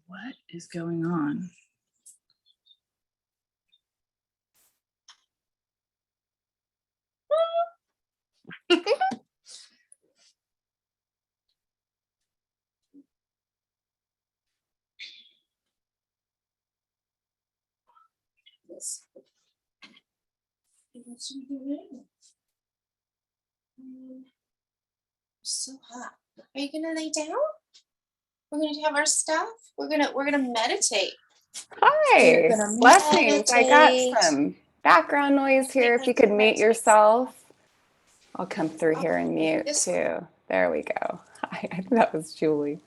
What is going on? What should we do now? So hot. Are you gonna lay down? We're gonna have our stuff. We're gonna meditate. Hi, blessings. I got some background noise here. If you could mute yourself. I'll come through here and mute too. There we go. Hi, I think that was Julie.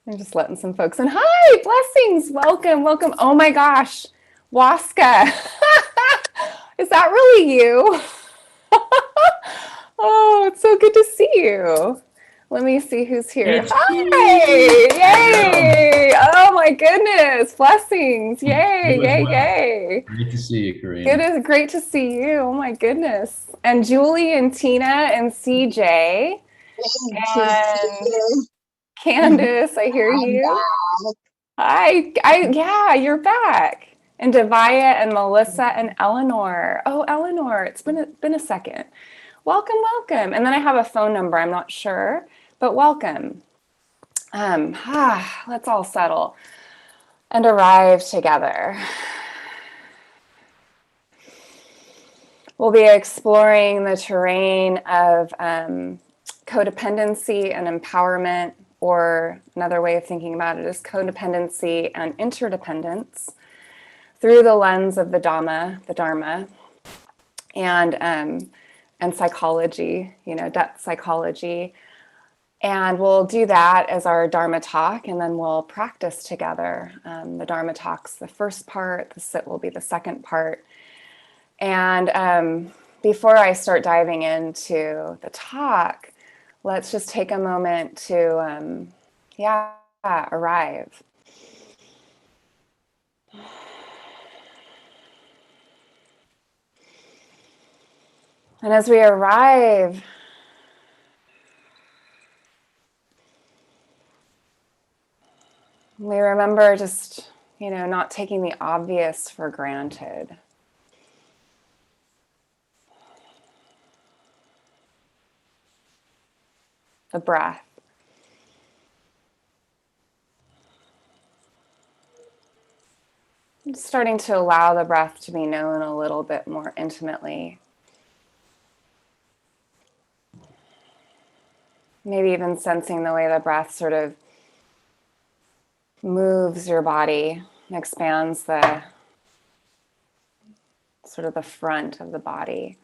I'm just letting some folks in. Hi, blessings. Welcome, welcome. Oh my gosh, Waska. Is that really you? Oh, it's so good to see you. Let me see who's here. Hi! Yay! Oh my goodness! Blessings! Yay! Yay! Yay! Great to see you, Karina. It is great to see you. Oh my goodness! And Julie and Tina and CJ and Candace, I hear you. Hi! Yeah, you're back. And Devaya and Melissa and Eleanor. Oh, Eleanor, it's been a second. Welcome, welcome. And then I have a phone number. I'm not sure, but welcome. Let's all settle and arrive together. We'll be exploring the terrain of codependency and empowerment, or another way of thinking about it is codependency and interdependence through the lens of the Dharma, and psychology, depth psychology. And we'll do that as our Dharma talk, and then we'll practice together. The Dharma talk's the first part, the sit will be the second part. And before I start diving into the talk, let's just take a moment to, arrive. And as we arrive, we remember just, not taking the obvious for granted. The breath. Just starting to allow the breath to be known a little bit more intimately. Maybe even sensing the way the breath sort of moves your body, expands the sort of the front of the body.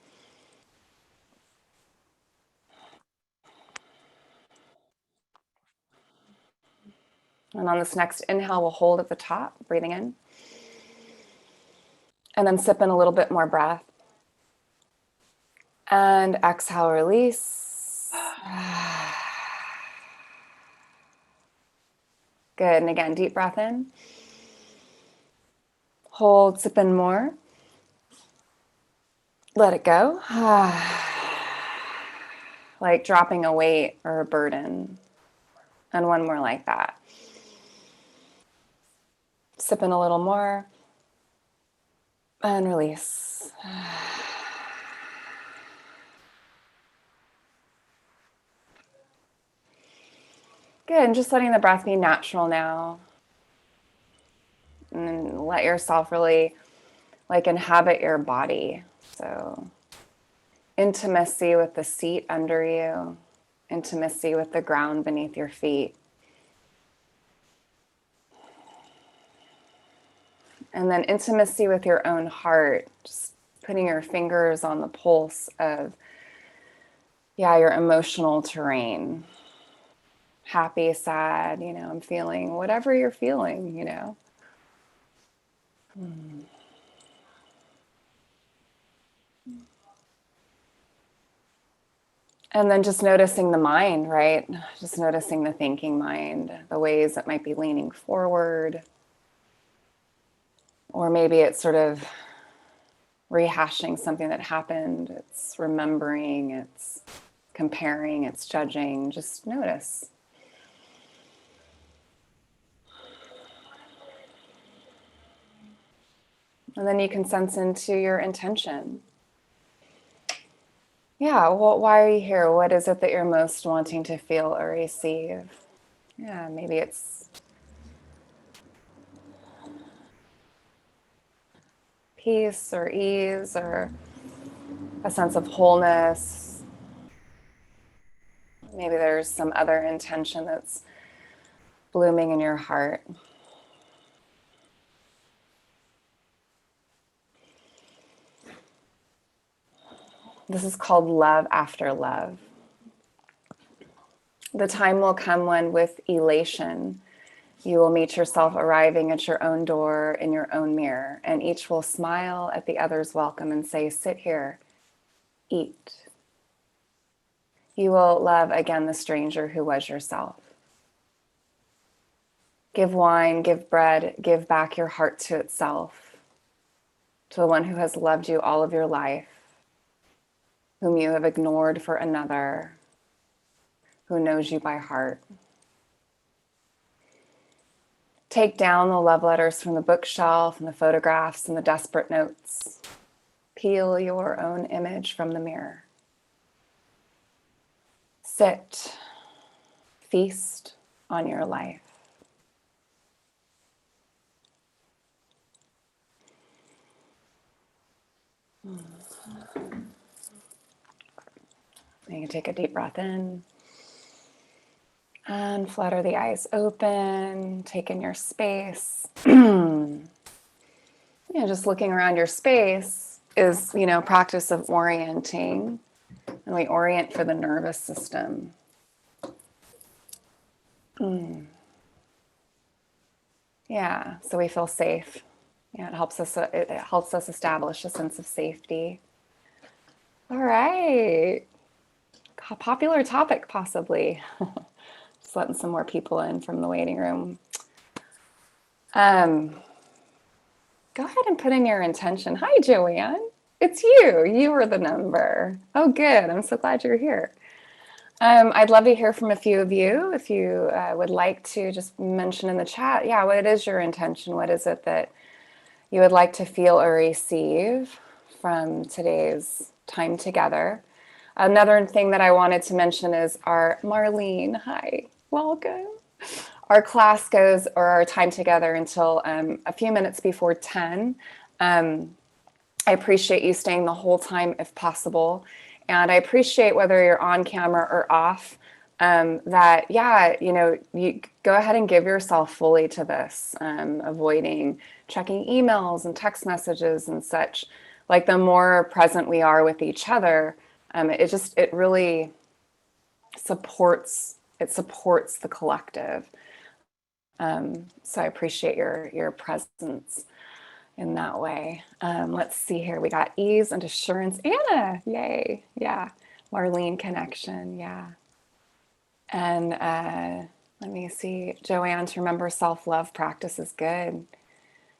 And on this next inhale, we'll hold at the top, breathing in. And then sip in a little bit more breath. And exhale, release. Good, and again, deep breath in. Hold, sip in more. Let it go. Like dropping a weight or a burden. And one more like that. Sip in a little more. And release. Good, and just letting the breath be natural now. And let yourself really inhabit your body. So intimacy with the seat under you, intimacy with the ground beneath your feet. And then intimacy with your own heart, just putting your fingers on the pulse of, your emotional terrain. Happy, sad, I'm feeling whatever you're feeling, And then just noticing the mind, right? Just noticing the thinking mind, the ways it might be leaning forward. Or maybe it's sort of rehashing something that happened. It's remembering, it's comparing, it's judging. Just notice. And then you can sense into your intention. Yeah, well, why are you here? What is it that you're most wanting to feel or receive? Yeah, maybe it's peace or ease or a sense of wholeness. Maybe there's some other intention that's blooming in your heart. This is called love after love. The time will come when, with elation, you will meet yourself arriving at your own door in your own mirror, and each will smile at the other's welcome and say, sit here, eat. You will love again the stranger who was yourself. Give wine, give bread, give back your heart to itself, to the one who has loved you all of your life, whom you have ignored for another, who knows you by heart. Take down the love letters from the bookshelf and the photographs and the desperate notes. Peel your own image from the mirror. Sit, feast on your life. You can take a deep breath in and flutter the eyes open, take in your space. Just looking around your space is, practice of orienting, and we orient for the nervous system. Yeah, so we feel safe. Yeah, it helps us establish a sense of safety. All right. Popular topic, possibly. Just letting some more people in from the waiting room. Go ahead and put in your intention. Hi, Joanne. It's you. You were the number. Oh, good. I'm so glad you're here. I'd love to hear from a few of you. If you would like to just mention in the chat, what is your intention? What is it that you would like to feel or receive from today's time together? Another thing that I wanted to mention is our Marlene. Hi, welcome. Our class goes, or our time together, until a few minutes before 10. I appreciate you staying the whole time if possible. And I appreciate whether you're on camera or off, you go ahead and give yourself fully to this, avoiding checking emails and text messages and such. Like, the more present we are with each other, it really supports the collective. So I appreciate your presence in that way. Let's see here. We got ease and assurance. Anna, yay. Yeah. Marlene connection. Yeah. And let me see. Joanne, to remember self-love practice is good.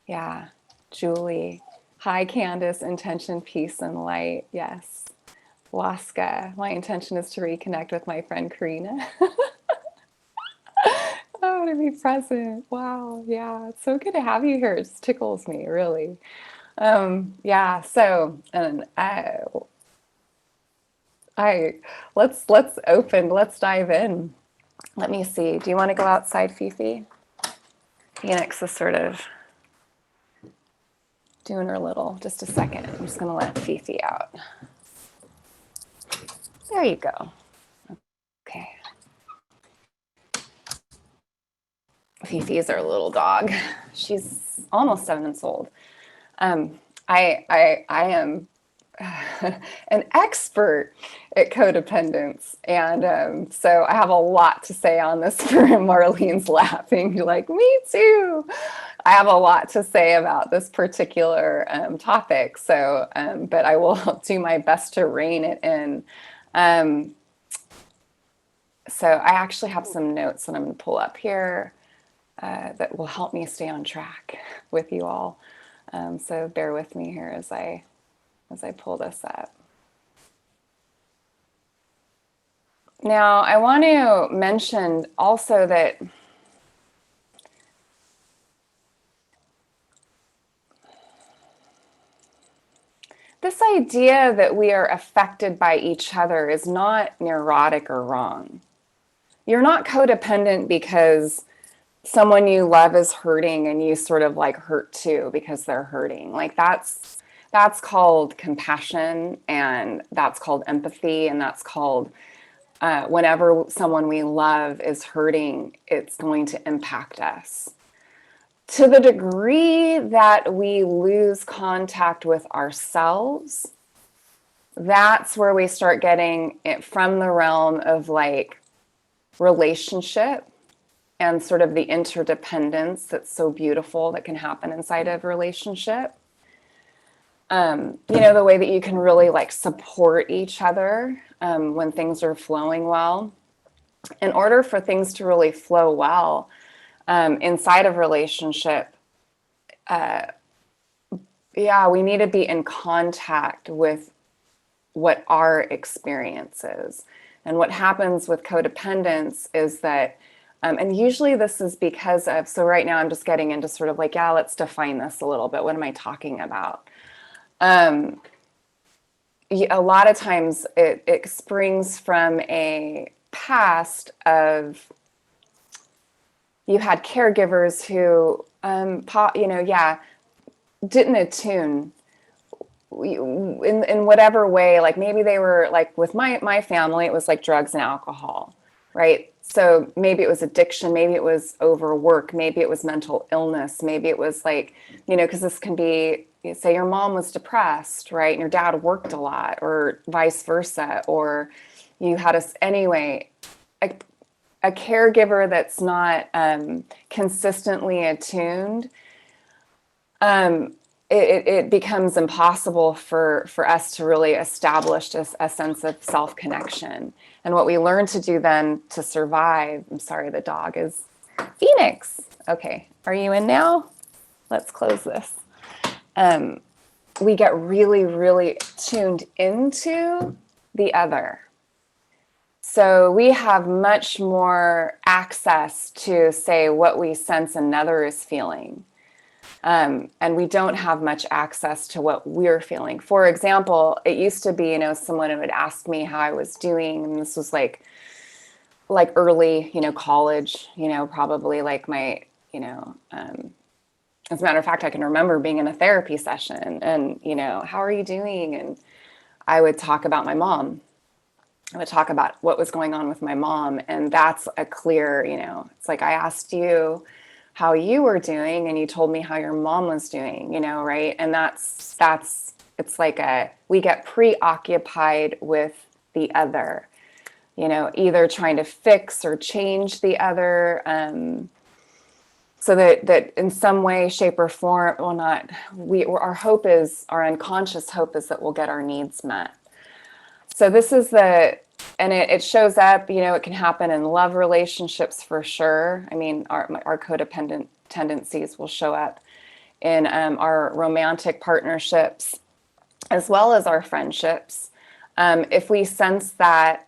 Yeah. Julie. Hi, Candace. Intention, peace, and light. Yes. Waska. My intention is to reconnect with my friend Karina. Oh, to be present. Wow. Yeah. It's so good to have you here. It just tickles me, really. So, and let's dive in. Let me see. Do you want to go outside, Fifi? Phoenix is sort of doing her little, just a second. I'm just going to let Fifi out. There you go. Okay. Fifi is our little dog. She's almost 7 months old. I am an expert at codependence, and so I have a lot to say on this. For Marlene's laughing, you're like, me too. I have a lot to say about this particular topic. So, but I will do my best to rein it in. So I actually have some notes that I'm going to pull up here that will help me stay on track with you all. So bear with me here as I pull this up. Now, I want to mention also that this idea that we are affected by each other is not neurotic or wrong. You're not codependent because someone you love is hurting and you sort of like hurt too because they're hurting. Like that's called compassion, and that's called empathy, and that's called whenever someone we love is hurting, it's going to impact us. To the degree that we lose contact with ourselves, that's where we start getting it from the realm of like relationship and sort of the interdependence that's so beautiful that can happen inside of relationship. You know, the way that you can really like support each other when things are flowing well. In order for things to really flow well inside of relationship, we need to be in contact with what our experience is. And what happens with codependence is that, and usually this is because of, so right now I'm just getting into sort of like, let's define this a little bit. What am I talking about? A lot of times it springs from a past of you had caregivers who, didn't attune in whatever way. Like maybe they were like with my family, it was like drugs and alcohol, right? So maybe it was addiction, maybe it was overwork, maybe it was mental illness, maybe it was like, because this can be, say your mom was depressed, right? And your dad worked a lot, or vice versa, or you had a caregiver that's not consistently attuned. It becomes impossible for us to really establish a sense of self-connection. And what we learn to do then to survive, I'm sorry, the dog is Phoenix. Okay, are you in now? Let's close this. We get really, really tuned into the other. So we have much more access to, say, what we sense another is feeling. And we don't have much access to what we're feeling. For example, it used to be, someone would ask me how I was doing, and this was like early, college, probably like my, as a matter of fact, I can remember being in a therapy session and, how are you doing? And I would talk about my mom. I would talk about what was going on with my mom. And that's a clear, it's like I asked you how you were doing and you told me how your mom was doing, right? And it's like we get preoccupied with the other, either trying to fix or change the other, so that in some way, shape, or form, our unconscious hope is that we'll get our needs met. So this is and it shows up, it can happen in love relationships for sure. I mean, our codependent tendencies will show up in our romantic partnerships, as well as our friendships. If we sense that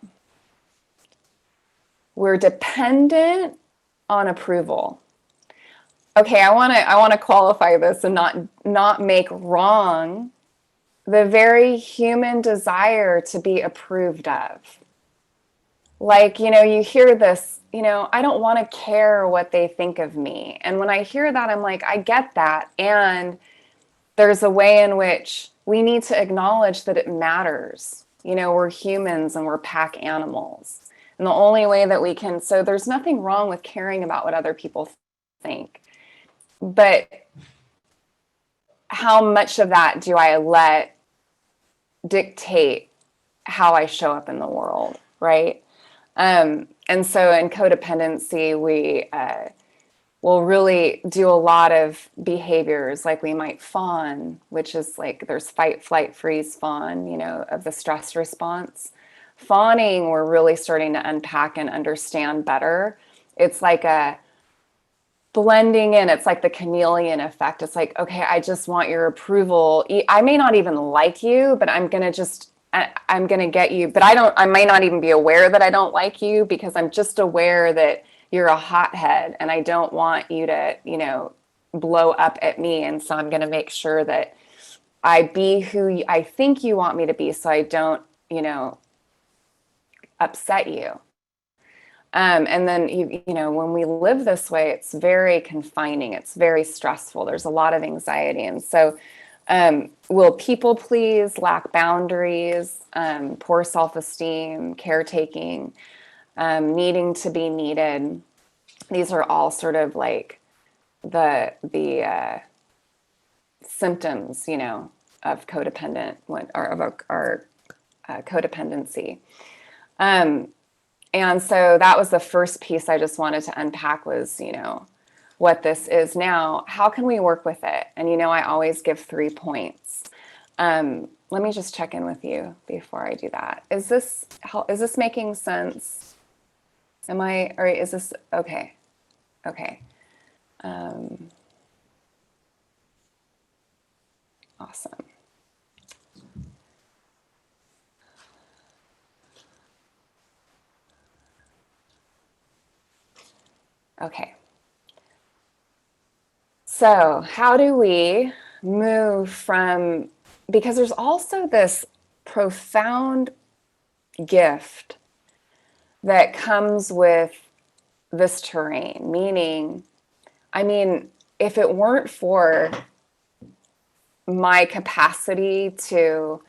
we're dependent on approval. Okay, I want to qualify this and not make wrong the very human desire to be approved of. Like, you hear this, I don't want to care what they think of me. And when I hear that, I'm like, I get that. And there's a way in which we need to acknowledge that it matters. We're humans and we're pack animals. And the only way that we can, so there's nothing wrong with caring about what other people think. But how much of that do I let dictate how I show up in the world, right? And so in codependency, we will really do a lot of behaviors, like we might fawn, which is like there's fight, flight, freeze, fawn, of the stress response. Fawning, we're really starting to unpack and understand better. It's like a blending in. It's like the chameleon effect. It's like, okay, I just want your approval. I may not even like you, but I'm going to get you, but I might not even be aware that I don't like you, because I'm just aware that you're a hothead and I don't want you to, blow up at me. And so I'm going to make sure that I be who I think you want me to be, so I don't, upset you. And then, when we live this way, it's very confining. It's very stressful. There's a lot of anxiety. And so will people please, lack boundaries, poor self-esteem, caretaking, needing to be needed. These are all sort of like the symptoms, of codependent or of our codependency. And so that was the first piece I just wanted to unpack was, what this is now. How can we work with it? And, I always give 3 points. Let me just check in with you before I do that. Is this making sense? Or is this, okay. Okay. Awesome. Okay. So how do we move from, because there's also this profound gift that comes with this terrain, meaning, if it weren't for my capacity to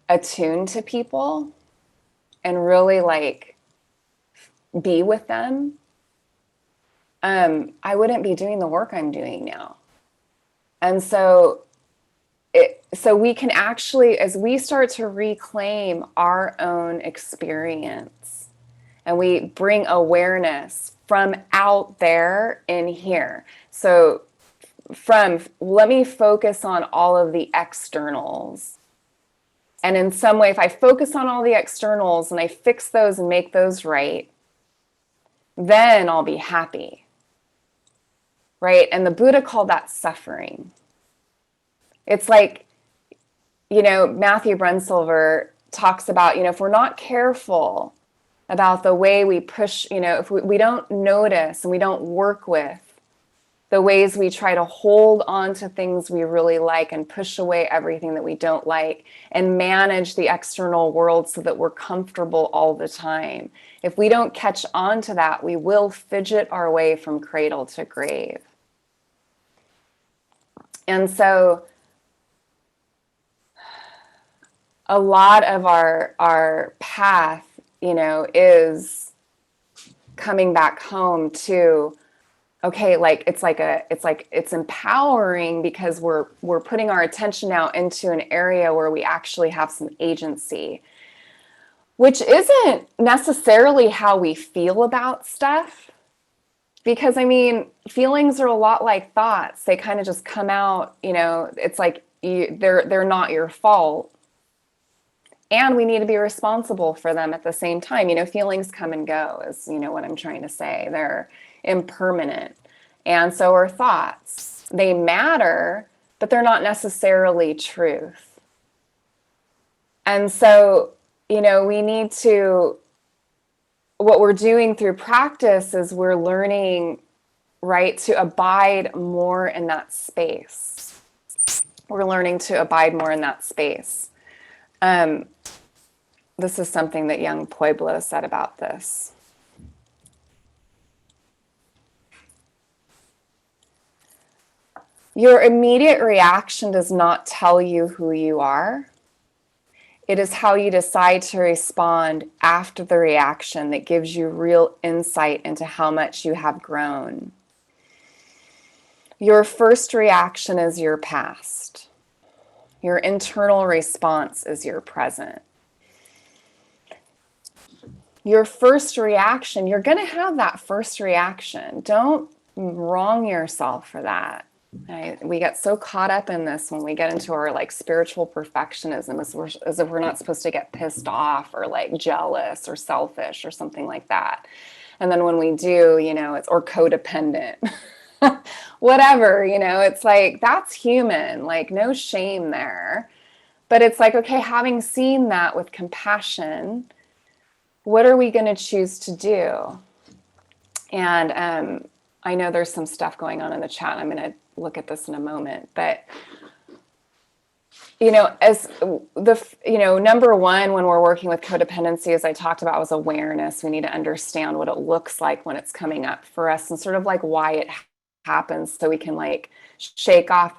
attune to people and really like be with them, I wouldn't be doing the work I'm doing now. And so we can actually, as we start to reclaim our own experience and we bring awareness from out there in here. So let me focus on all of the externals. And in some way, if I focus on all the externals and I fix those and make those right, then I'll be happy. Right? And the Buddha called that suffering. It's like, Matthew Brunsilver talks about, if we're not careful about the way we push, if we don't notice and we don't work with the ways we try to hold on to things we really like and push away everything that we don't like and manage the external world so that we're comfortable all the time. If we don't catch on to that, we will fidget our way from cradle to grave. And so a lot of our path, is coming back home to, okay, it's empowering because we're putting our attention now into an area where we actually have some agency, which isn't necessarily how we feel about stuff. Because feelings are a lot like thoughts. They kind of just come out, it's like they're not your fault. And we need to be responsible for them at the same time. Feelings come and go is, what I'm trying to say. They're impermanent. And so are thoughts. They matter, but they're not necessarily truth. And so, we need to, what we're doing through practice is we're learning, right, to abide more in that space. We're learning to abide more in that space. This is something that young Pueblo said about this. Your immediate reaction does not tell you who you are. It is how you decide to respond after the reaction that gives you real insight into how much you have grown. Your first reaction is your past. Your internal response is your present. Your first reaction, you're going to have that first reaction. Don't wrong yourself for that. We get so caught up in this when we get into our spiritual perfectionism as if we're not supposed to get pissed off or jealous or selfish or something like that. And then when we do, it's or codependent, whatever, it's that's human, no shame there. But it's okay, having seen that with compassion, what are we going to choose to do? And I know there's some stuff going on in the chat. I'm going to look at this in a moment, but as number one, when we're working with codependency, as I talked about, was awareness. We need to understand what it looks like when it's coming up for us and sort of like why it happens, so we can like shake off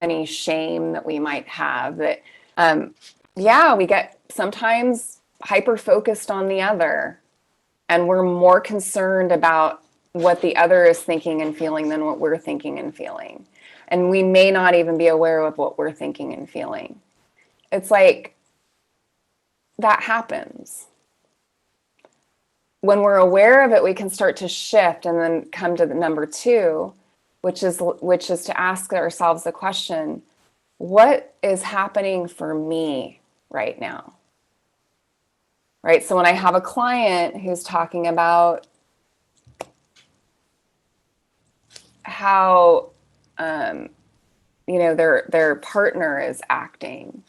any shame that we might have. That, we get sometimes hyper focused on the other, and we're more concerned about what the other is thinking and feeling than what we're thinking and feeling. And we may not even be aware of what we're thinking and feeling. It's like that happens. When we're aware of it, we can start to shift and then come to the number two, which is to ask ourselves the question, what is happening for me right now? Right? So when I have a client who's talking about how their partner is acting,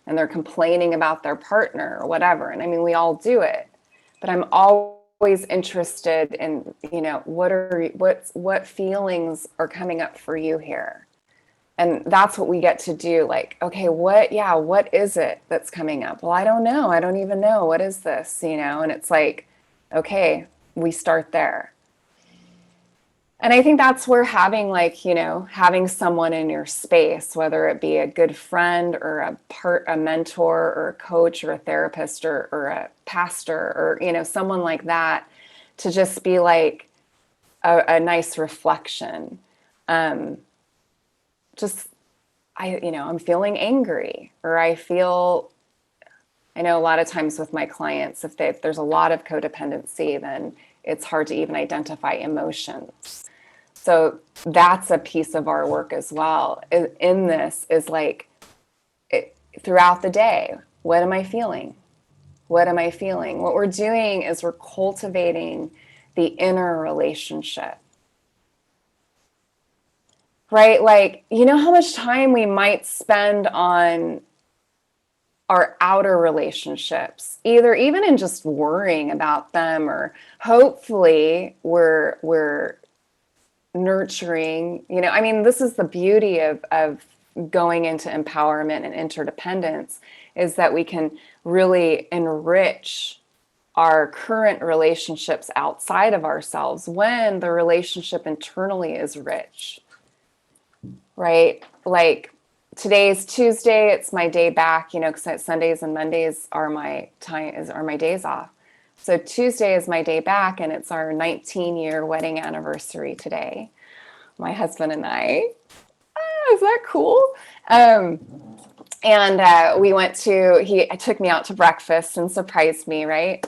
and they're complaining about their partner or whatever. And I mean, we all do it, but I'm always interested in, what feelings are coming up for you here. And that's what we get to do. Like, okay, what is it that's coming up? Well, I don't know. I don't even know. What is this? And it's like, okay, we start there. And I think that's where having someone in your space, whether it be a good friend or a mentor or a coach or a therapist or a pastor or, someone like that, to just be like a nice reflection. I'm feeling angry, or I know a lot of times with my clients, if there's a lot of codependency, then it's hard to even identify emotions. So that's a piece of our work as well. In this is like, throughout the day, what am I feeling? What am I feeling? What we're doing is we're cultivating the inner relationship. Right? Like, how much time we might spend on our outer relationships, even in just worrying about them, or hopefully we're nurturing, this is the beauty of going into empowerment and interdependence, is that we can really enrich our current relationships outside of ourselves when the relationship internally is rich, right? Like, today's Tuesday, it's my day back, because Sundays and Mondays are my days off. So Tuesday is my day back, and it's our 19-year wedding anniversary today. My husband and I. Is that cool? And he took me out to breakfast and surprised me, right?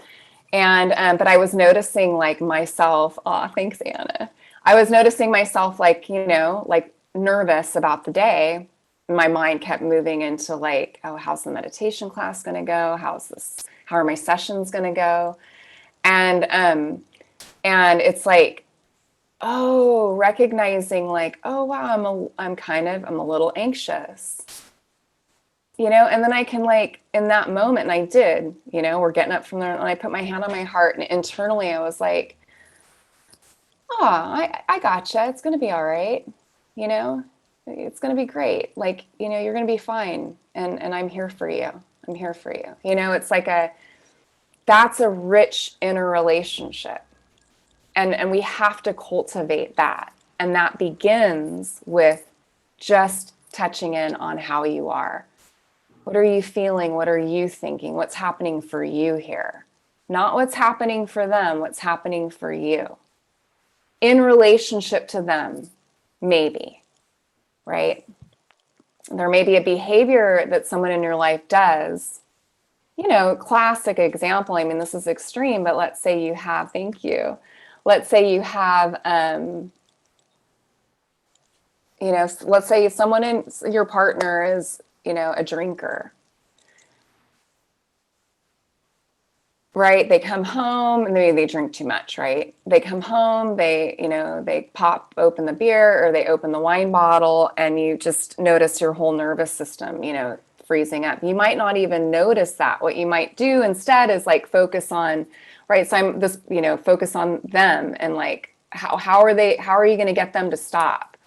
And but I was noticing like myself. Oh, thanks, Anna. I was noticing myself like nervous about the day. My mind kept moving into like, oh, how's the meditation class going to go? How are my sessions going to go? And it's like, oh, recognizing like, oh, wow, I'm a little anxious, and then I can like, in that moment, and I did, we're getting up from there, and I put my hand on my heart, and internally I was like, oh, I gotcha. It's going to be all right. It's going to be great. Like, you're going to be fine. And I'm here for you. I'm here for you. It's like that's a rich inner relationship. And we have to cultivate that. And that begins with just touching in on how you are. What are you feeling? What are you thinking? What's happening for you here? Not what's happening for them, what's happening for you. In relationship to them, maybe, right? There may be a behavior that someone in your life does. Classic example, this is extreme, but let's say you have, thank you. Let's say you have, let's say someone in your partner is, a drinker, right? They come home and maybe they drink too much, right? They come home, they pop open the beer or they open the wine bottle, and you just notice your whole nervous system, freezing up. You might not even notice that. What you might do instead is like focus on, right? So I'm this, focus on them and like, how are you going to get them to stop?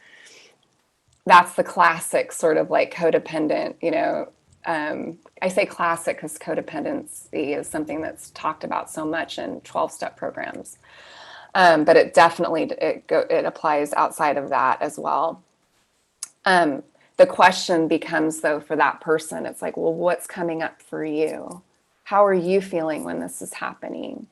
that's the classic sort of like codependent, you know, I say classic because codependency is something that's talked about so much in 12-step programs. But it definitely, it applies outside of that as well. The question becomes, though, for that person, it's like, well, what's coming up for you? How are you feeling when this is happening?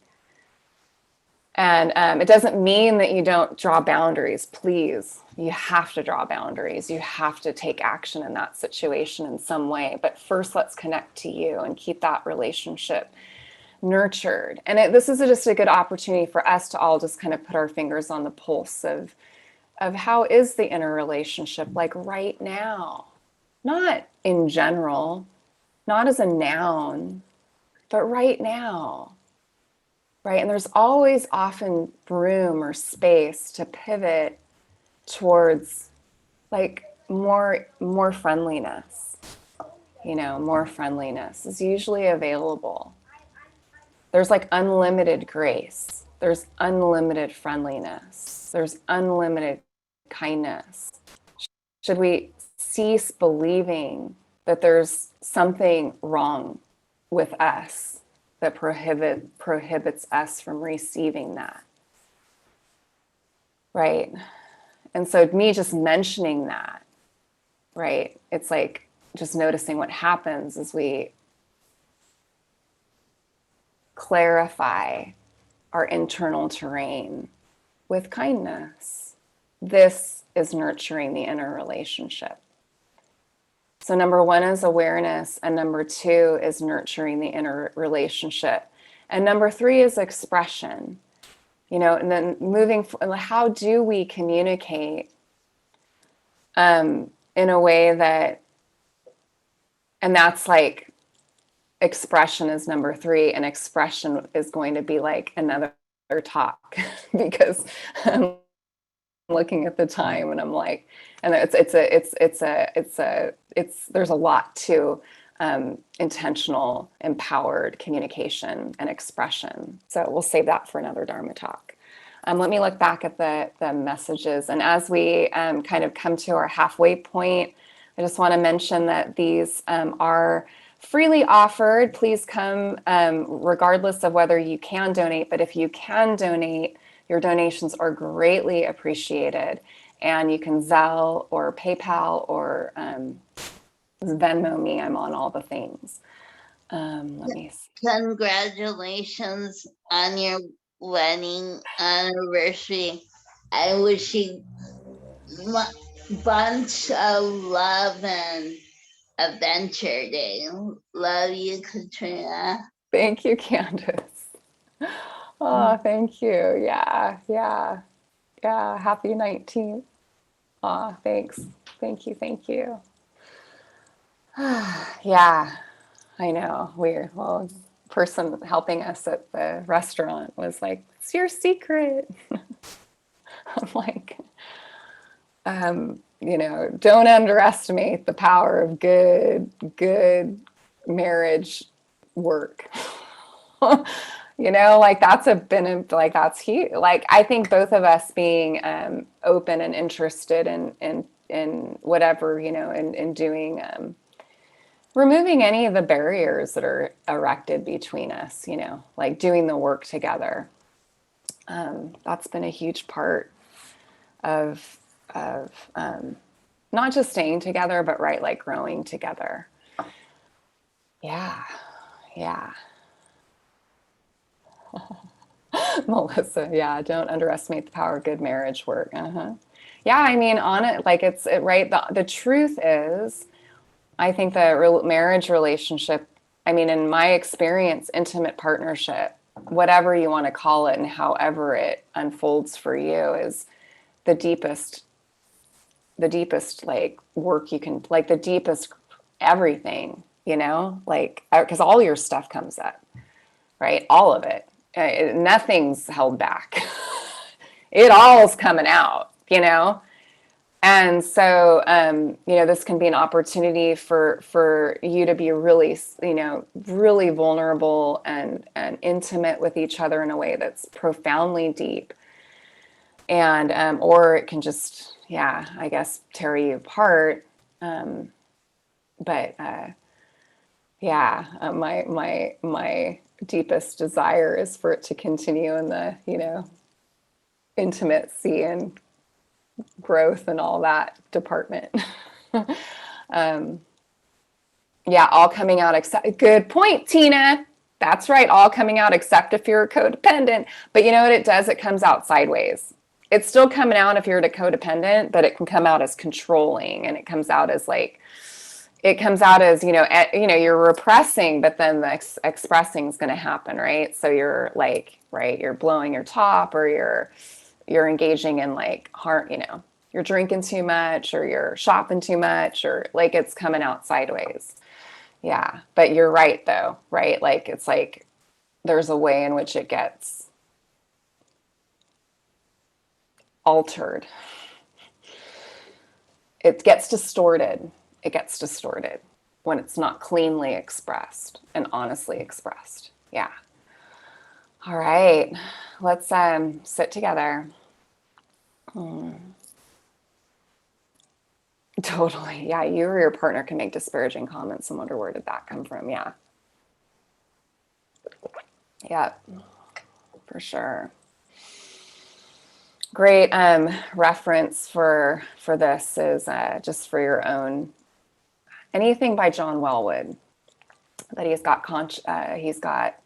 And it doesn't mean that you don't draw boundaries. Please, you have to draw boundaries. You have to take action in that situation in some way. But first, let's connect to you and keep that relationship nurtured. And this is just a good opportunity for us to all just kind of put our fingers on the pulse of how is the inner relationship like right now? Not in general, not as a noun, but right now. Right? And there's always often room or space to pivot towards like more friendliness. You know, more friendliness is usually available. There's like unlimited grace. There's unlimited friendliness. There's unlimited kindness. Should we cease believing that there's something wrong with us that prohibits us from receiving that? Right? And so me just mentioning that, right? It's like just noticing what happens as we clarify our internal terrain with kindness. This is nurturing the inner relationship. So number one is awareness, and number two is nurturing the inner relationship. And number three is expression. You know, and then how do we communicate in a way that, and that's like expression is number three, and expression is going to be like another talk because I'm looking at the time and I'm like, and there's a lot to intentional, empowered communication and expression. So we'll save that for another Dharma talk. Let me look back at the messages. And as we kind of come to our halfway point, I just want to mention that these are freely offered. Please come regardless of whether you can donate, but if you can donate, your donations are greatly appreciated. And you can Zelle or PayPal or Venmo me. I'm on all the things. Let me see. Congratulations on your wedding anniversary. I wish you bunch of love and adventure day. Love you, Katrina. Thank you, Candace. Oh, thank you. Yeah. Happy 19th. Oh, thanks. Thank you. Yeah, I know. Person helping us at the restaurant was like, "What's your secret?" I'm like, you know, don't underestimate the power of good marriage work. You know, like that's huge. Like I think both of us being open and interested in whatever, you know, in doing removing any of the barriers that are erected between us, you know, like doing the work together. That's been a huge part of not just staying together, but right, like growing together. Yeah. Melissa, yeah, don't underestimate the power of good marriage work. Yeah, I mean, on it, like right. The truth is, I think the marriage relationship, I mean, in my experience, intimate partnership, whatever you want to call it and however it unfolds for you, is the deepest like work you can, like the deepest everything, you know, like, because all your stuff comes up, right? All of it. Nothing's held back. It all's coming out, you know? And so, you know, this can be an opportunity for you to be really, you know, really vulnerable and intimate with each other in a way that's profoundly deep. And, or it can just, yeah, I guess tear you apart. But yeah, my deepest desire is for it to continue in the, you know, intimacy and growth and all that department. Yeah, all coming out except, good point, Tina. That's right, all coming out except if you're a codependent. But you know what it does? It comes out sideways. It's still coming out if you're a codependent, but it can come out as controlling, and it comes out as like, it comes out as, you know, you're repressing, but then the expressing is going to happen, right? So you're like, right, you're blowing your top, or you're engaging in like harm, you know, you're drinking too much, or you're shopping too much, or like it's coming out sideways. Yeah, but you're right though, right? Like it's like there's a way in which it gets altered. It gets distorted. It gets distorted when it's not cleanly expressed and honestly expressed. Yeah. All right. Let's sit together. Totally. Yeah, you or your partner can make disparaging comments and wonder, where did that come from? Yeah. Yeah, for sure. Great reference for this is just for your own, anything by John Wellwood that he's got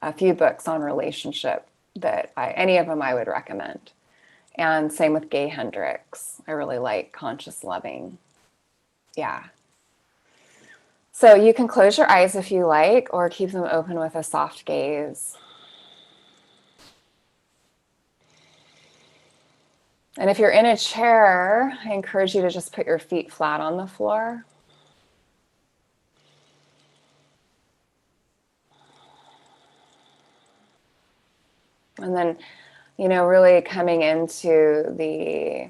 a few books on relationship that any of them I would recommend. And same with Gay Hendricks. I really like Conscious Loving. Yeah. So you can close your eyes if you like, or keep them open with a soft gaze. And if you're in a chair, I encourage you to just put your feet flat on the floor. And then, you know, really coming into the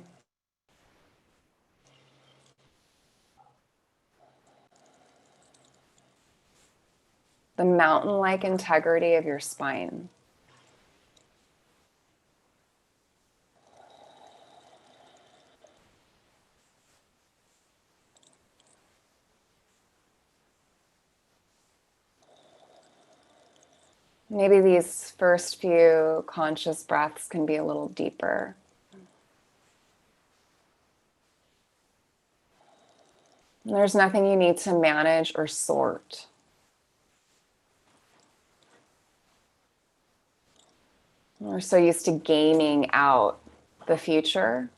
mountain-like integrity of your spine. Maybe these first few conscious breaths can be a little deeper. There's nothing you need to manage or sort. We're so used to gaming out the future.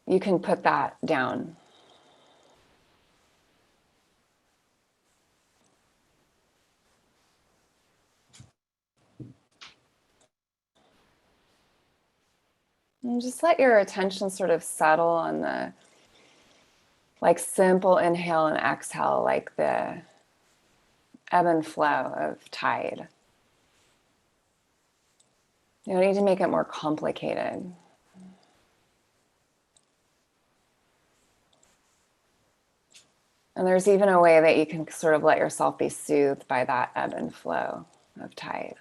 You can put that down. And just let your attention sort of settle on the like simple inhale and exhale, like the ebb and flow of tide. You don't need to make it more complicated. And there's even a way that you can sort of let yourself be soothed by that ebb and flow of tide.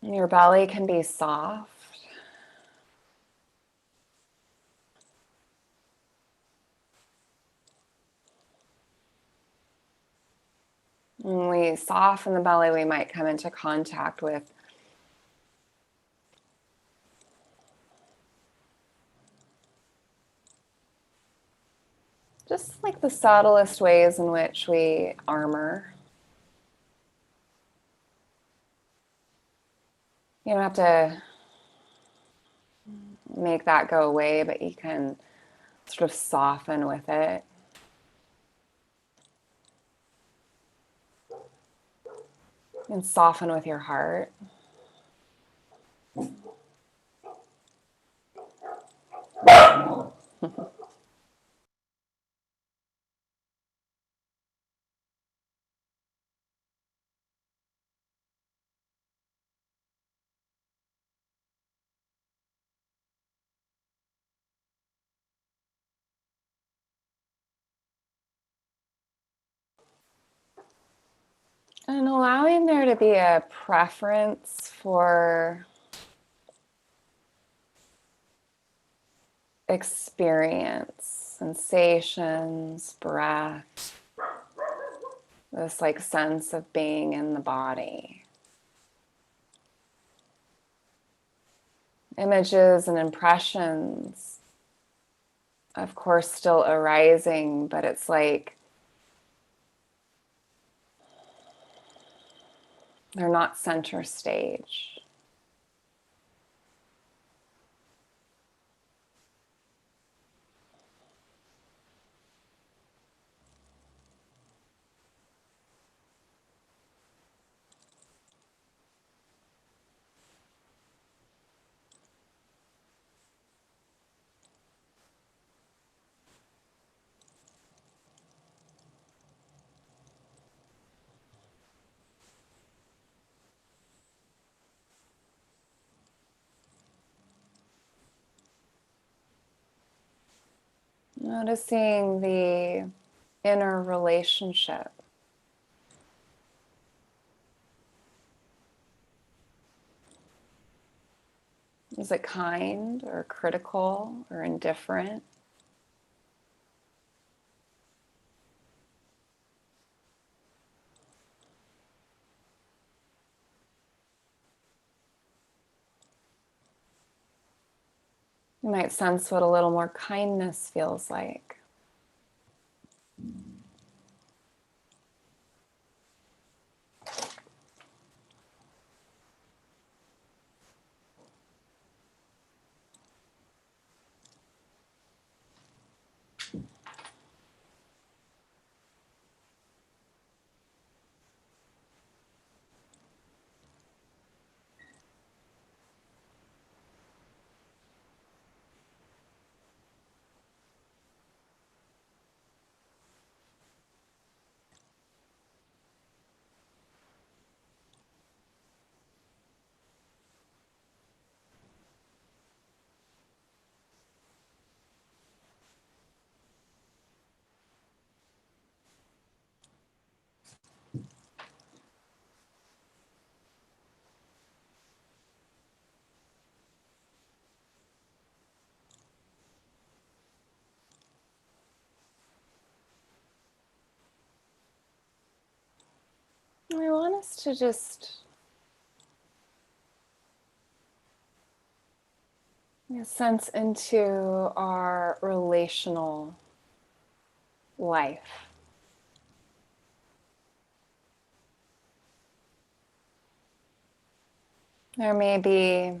And your belly can be soft. When we soften the belly, we might come into contact with just like the subtlest ways in which we armor. You don't have to make that go away, but you can sort of soften with it. And soften with your heart. And allowing there to be a preference for experience, sensations, breath, this like sense of being in the body. Images and impressions, of course, still arising, but it's like they're not center stage. Noticing the inner relationship. Is it kind or critical or indifferent? You might sense what a little more kindness feels like. I want us to just sense into our relational life. There may be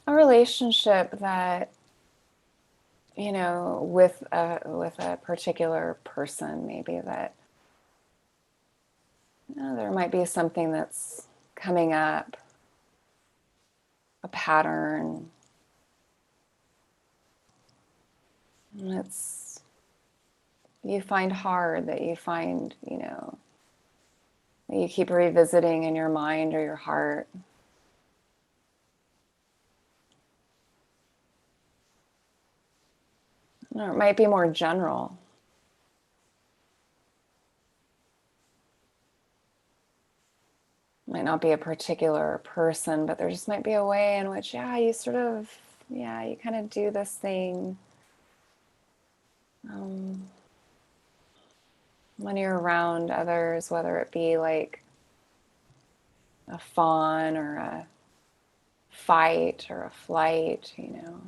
a relationship that, with a particular person, maybe that there might be something that's coming up, a pattern. And it's you find hard, that you find, that you keep revisiting in your mind or your heart. Or it might be more general. Might not be a particular person, but there just might be a way in which, you kind of do this thing when you're around others, whether it be like a fawn or a fight or a flight, you know.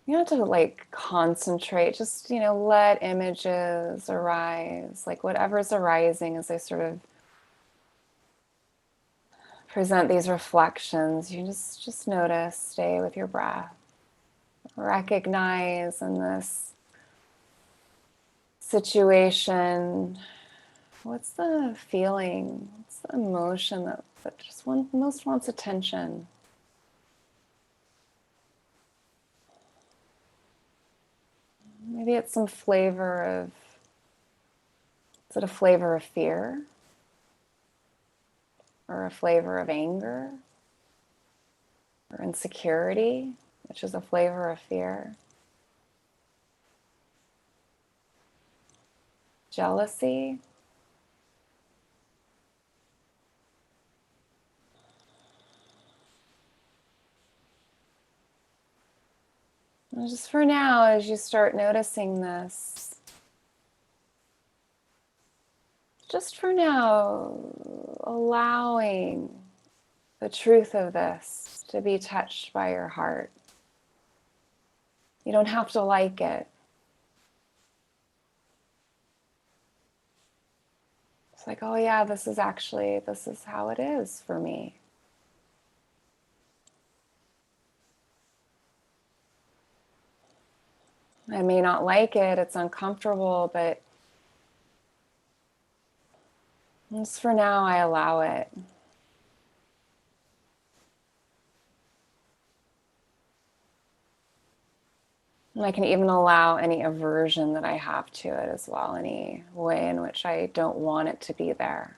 You don't have to like concentrate, just, you know, let images arise, like whatever's arising as they sort of present these reflections. You just notice, stay with your breath. Recognize in this situation, what's the feeling, what's the emotion that just most wants attention. Maybe it's some flavor of, is it a flavor of fear? Or a flavor of anger? Or insecurity, which is a flavor of fear? Jealousy? And just for now, as you start noticing this, just for now, allowing the truth of this to be touched by your heart. You don't have to like it. It's like, oh yeah, this is how it is for me. I may not like it, it's uncomfortable, but just for now, I allow it. And I can even allow any aversion that I have to it as well, any way in which I don't want it to be there.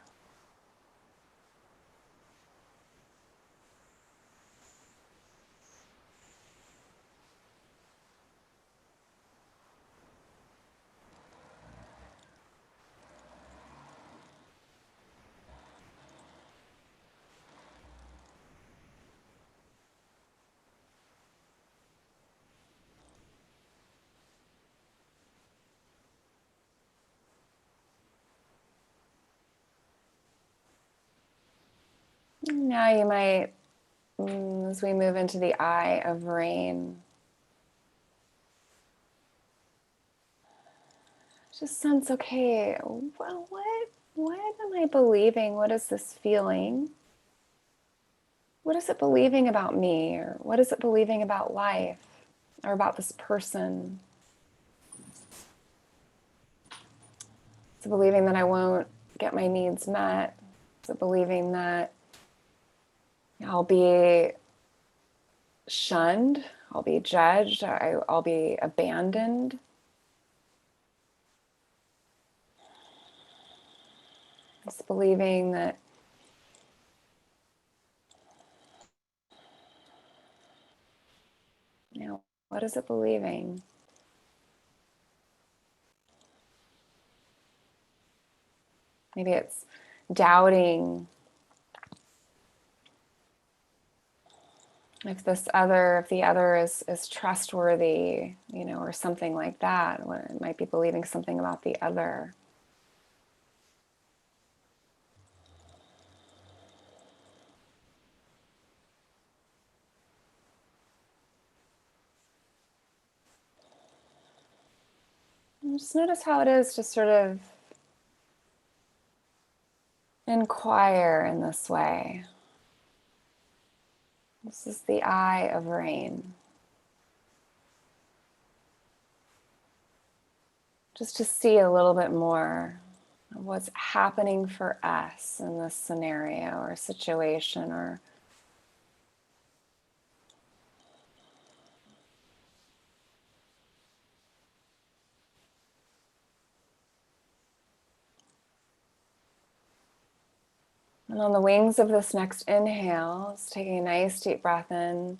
Now you might, as we move into the eye of rain, just sense, okay, well, what am I believing? What is this feeling? What is it believing about me? Or what is it believing about life? Or about this person? Is it believing that I won't get my needs met? Is it believing that I'll be shunned? I'll be judged? I'll be abandoned? It's believing that what is it believing? Maybe it's doubting if the other is trustworthy, or something like that. It might be believing something about the other. And just notice how it is to sort of inquire in this way. This is the eye of rain. Just to see a little bit more of what's happening for us in this scenario or situation And on the wings of this next inhale, just taking a nice deep breath in,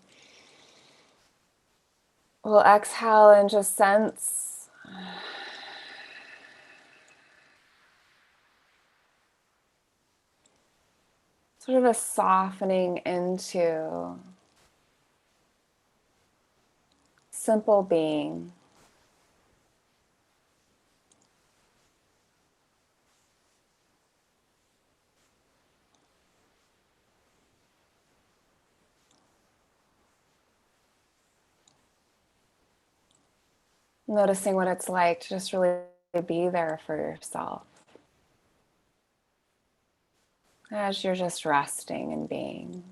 we'll exhale and just sense sort of a softening into simple being. Noticing what it's like to just really be there for yourself as you're just resting and being.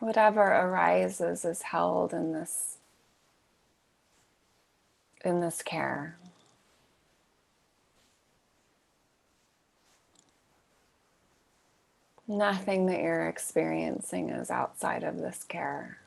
Whatever arises is held in this care. Nothing that you're experiencing is outside of this care.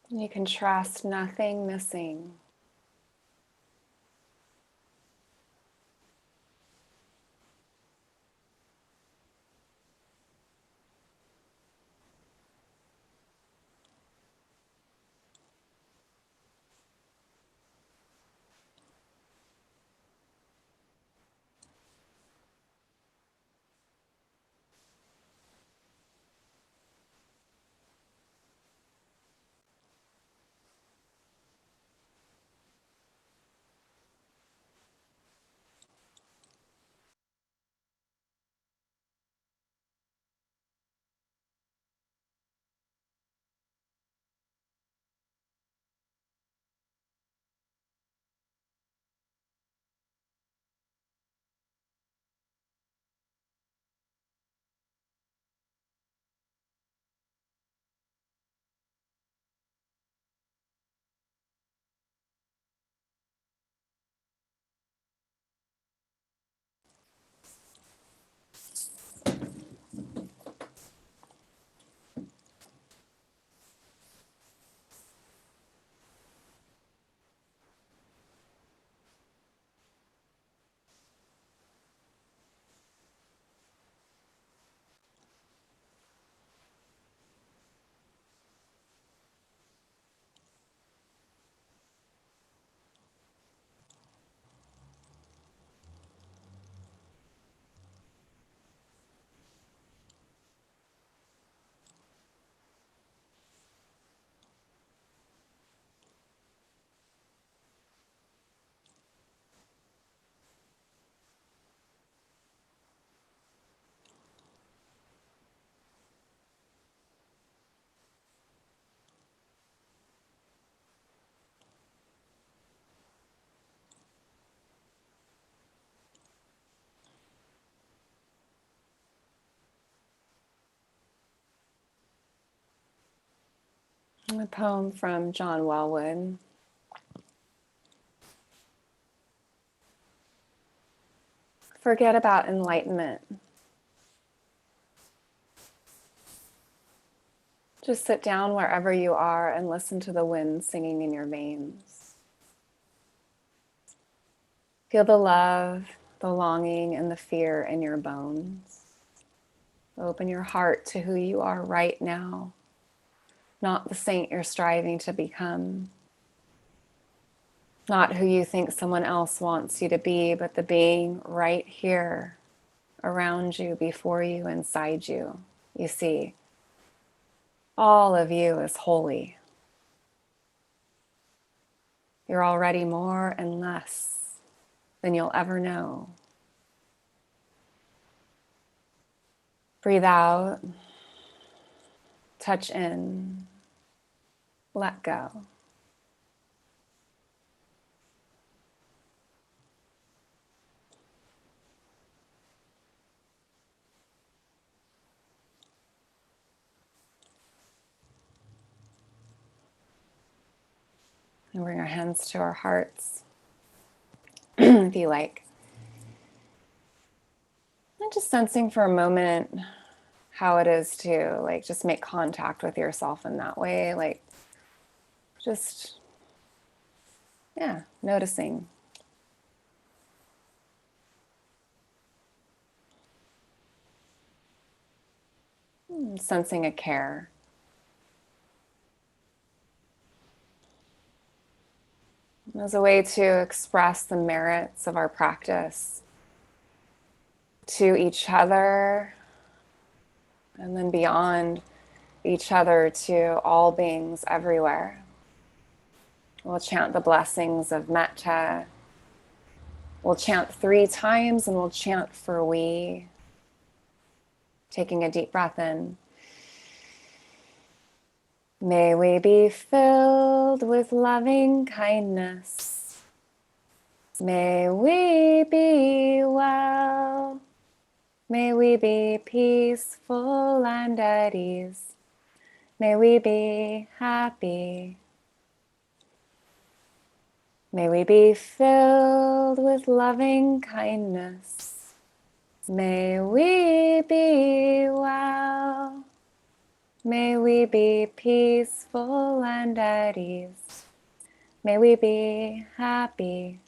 You can trust nothing missing. A poem from John Wellwood. Forget about enlightenment. Just sit down wherever you are and listen to the wind singing in your veins. Feel the love, the longing, and the fear in your bones. Open your heart to who you are right now, not the saint you're striving to become, not who you think someone else wants you to be, but the being right here, around you, before you, inside you. You see, all of you is holy. You're already more and less than you'll ever know. Breathe out, touch in, let go. And bring our hands to our hearts, if you like. And just sensing for a moment how it is to like just make contact with yourself in that way. Like just, yeah, noticing. Sensing a care. As a way to express the merits of our practice to each other, and then beyond each other to all beings everywhere. We'll chant the blessings of metta. We'll chant 3 times and we'll chant for we. Taking a deep breath in. May we be filled with loving kindness. May we be well. May we be peaceful and at ease. May we be happy. May we be filled with loving kindness. May we be well. May we be peaceful and at ease. May we be happy.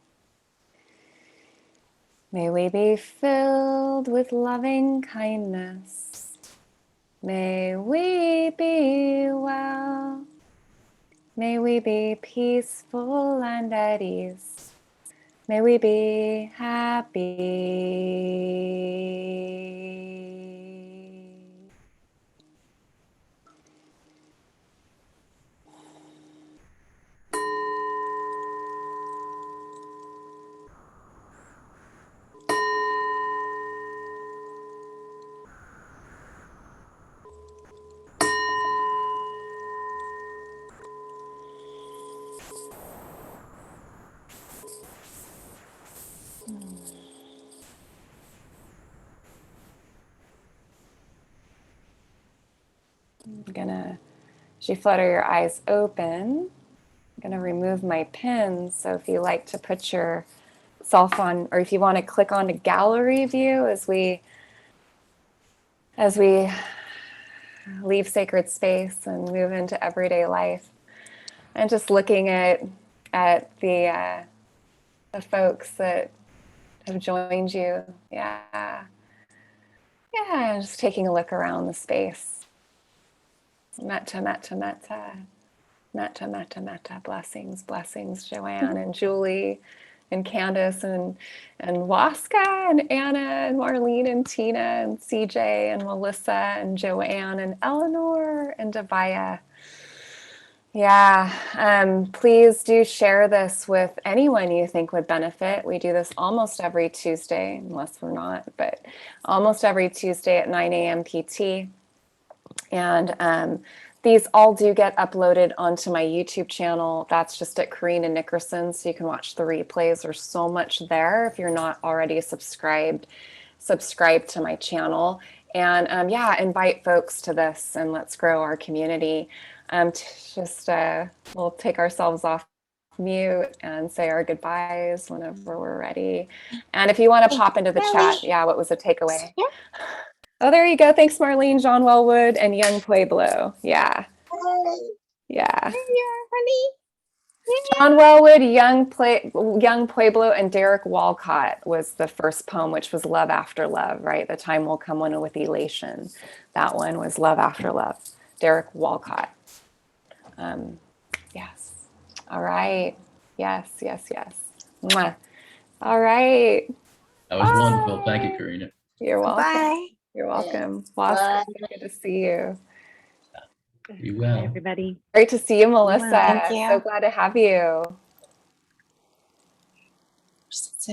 May we be filled with loving kindness. May we be well. May we be peaceful and at ease. May we be happy. I'm gonna, as you flutter your eyes open, I'm gonna remove my pins. So if you like to put yourself on, or if you want to click on to gallery view as we leave sacred space and move into everyday life, and just looking at the folks that have joined you, yeah, just taking a look around the space. Metta, metta, metta. Metta, metta, metta. Blessings, blessings, Joanne and Julie and Candace and Waska and Anna and Marlene and Tina and CJ and Melissa and Joanne and Eleanor and Devaya. Yeah, please do share this with anyone you think would benefit. We do this almost every Tuesday, unless we're not, but almost every Tuesday at 9 a.m. PT. And these all do get uploaded onto my YouTube channel. That's just at Karina Nickerson, so you can watch the replays. There's so much there. If you're not already subscribe to my channel. And invite folks to this and let's grow our community. We'll take ourselves off mute and say our goodbyes whenever we're ready. And if you want to pop into the chat, yeah, what was the takeaway? Yeah. Oh, there you go. Thanks, Marlene, John Wellwood, and Young Pueblo. Yeah. Yeah. There you are, honey. John Wellwood, Young Pueblo, and Derek Walcott was the first poem, which was Love After Love, right? The time will come when with elation. That one was Love After Love. Derek Walcott. Yes. All right. Yes. Mwah. All right. That was Bye. wonderful. Thank you, Karina. You're welcome. Bye. You're welcome. Bye. Good to see you. Be well. Everybody. Great to see you, Melissa. Thank you. So glad to have you.